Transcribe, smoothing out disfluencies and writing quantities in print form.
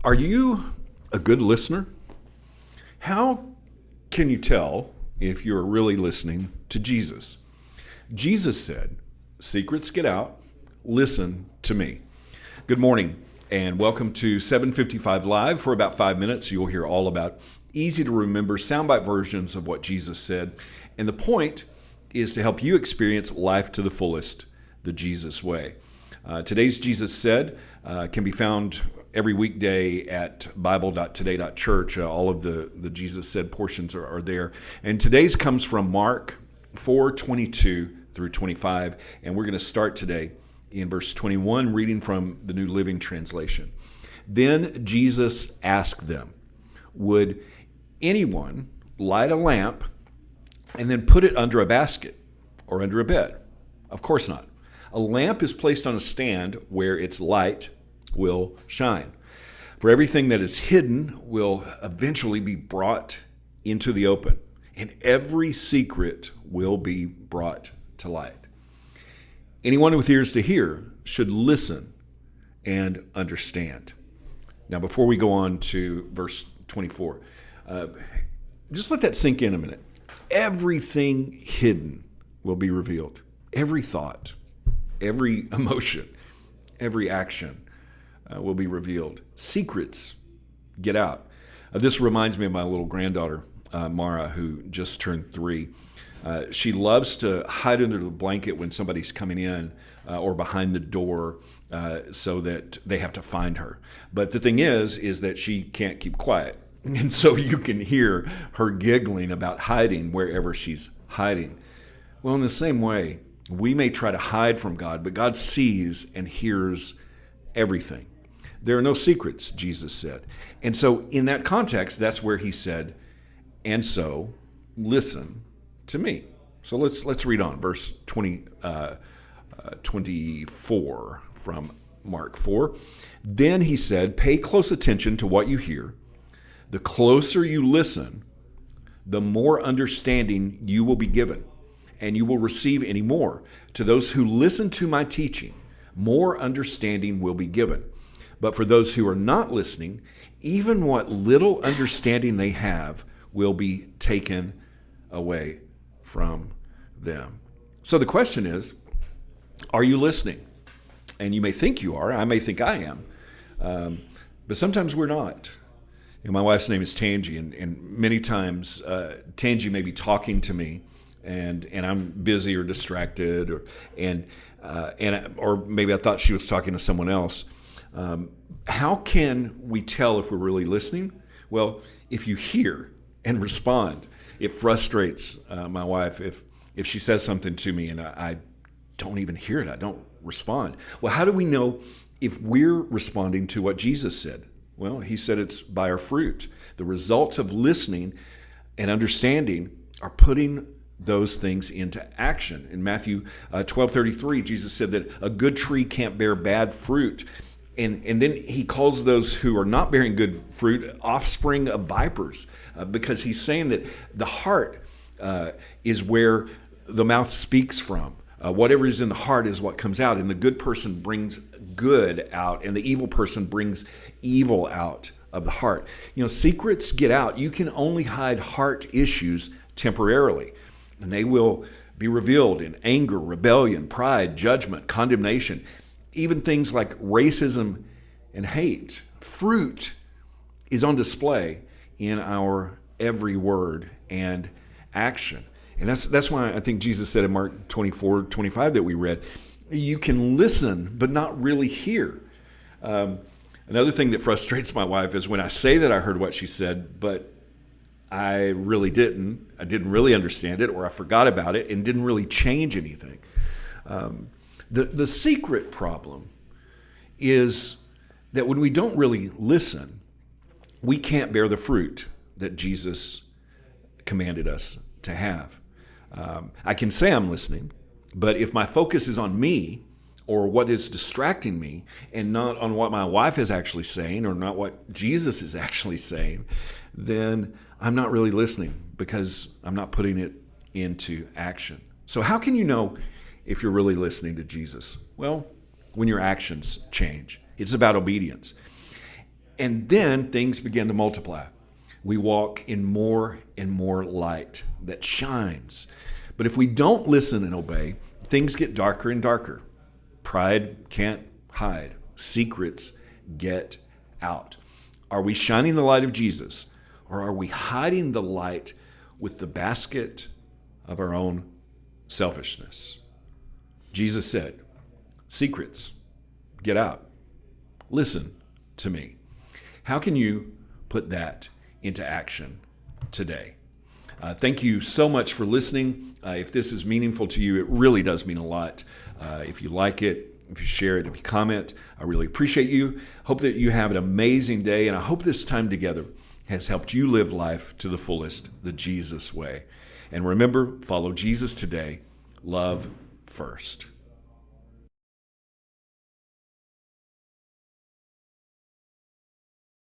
Are you a good listener? How can you tell if you're really listening to Jesus? Jesus said, "Secrets get out, listen to me." Good morning and welcome to 755 Live. For about 5 minutes, you'll hear all about easy to remember soundbite versions of what Jesus said. And the point is to help you experience life to the fullest, the Jesus way. Today's Jesus Said can be found every weekday at bible.today.church. All of the Jesus Said portions are there. And today's comes from Mark 4:22 through 25. And we're going to start today in verse 21, reading from the New Living Translation. Then Jesus asked them, "Would anyone light a lamp and then put it under a basket or under a bed? Of course not. A lamp is placed on a stand where its light will shine. For everything that is hidden will eventually be brought into the open, and every secret will be brought to light. Anyone with ears to hear should listen and understand." Now, before we go on to verse 24, just let that sink in a minute. Everything hidden will be revealed. Every thought, every emotion, every action will be revealed. Secrets get out. This reminds me of my little granddaughter, Mara, who just turned 3. She loves to hide under the blanket when somebody's coming in or behind the door so that they have to find her. But the thing is that she can't keep quiet. And so you can hear her giggling about hiding wherever she's hiding. Well, in the same way, we may try to hide from God, but God sees and hears everything. There are no secrets, Jesus said. And so in that context, that's where he said, "And so listen to me." So let's read on, verse 24 from Mark 4. Then he said, "Pay close attention to what you hear. The closer you listen, the more understanding you will be given, and you will receive any more. To those who listen to my teaching, more understanding will be given. But for those who are not listening, even what little understanding they have will be taken away from them." So the question is, are you listening? And you may think you are. I may think I am. But sometimes we're not. My wife's name is Tangi, and many times Tangi may be talking to me, and I'm busy or distracted, or maybe I thought she was talking to someone else. How can we tell if we're really listening? Well, if you hear and respond. It frustrates my wife if she says something to me and I don't even hear it. I don't respond. Well, how do we know if we're responding to what Jesus said? Well, he said it's by our fruit. The results of listening and understanding are putting those things into action. In Matthew 12:33, Jesus said that a good tree can't bear bad fruit. And then he calls those who are not bearing good fruit offspring of vipers, because he's saying that the heart is where the mouth speaks from. Whatever is in the heart is what comes out, and the good person brings good out, and the evil person brings evil out of the heart. Secrets get out. You can only hide heart issues temporarily, and they will be revealed in anger, rebellion, pride, judgment, condemnation, even things like racism and hate. Fruit is on display in our every word and action. And that's why I think Jesus said in Mark 24:25 that we read, you can listen but not really hear. Another thing that frustrates my wife is when I say that I heard what she said, but I really didn't. I didn't really understand it, or I forgot about it and didn't really change anything. The secret problem is that when we don't really listen, we can't bear the fruit that Jesus commanded us to have. I can say I'm listening, but if my focus is on me or what is distracting me and not on what my wife is actually saying or not what Jesus is actually saying, then I'm not really listening because I'm not putting it into action. So how can you know if you're really listening to Jesus? Well, when your actions change. It's about obedience. And then things begin to multiply. We walk in more and more light that shines. But if we don't listen and obey, things get darker and darker. Pride can't hide. Secrets get out. Are we shining the light of Jesus, or are we hiding the light with the basket of our own selfishness? Jesus said, secrets, get out. Listen to me. How can you put that into action today? Thank you so much for listening. If this is meaningful to you, it really does mean a lot. If you like it, if you share it, if you comment, I really appreciate you. Hope that you have an amazing day, and I hope this time together has helped you live life to the fullest, the Jesus way. And remember, follow Jesus today. Love first.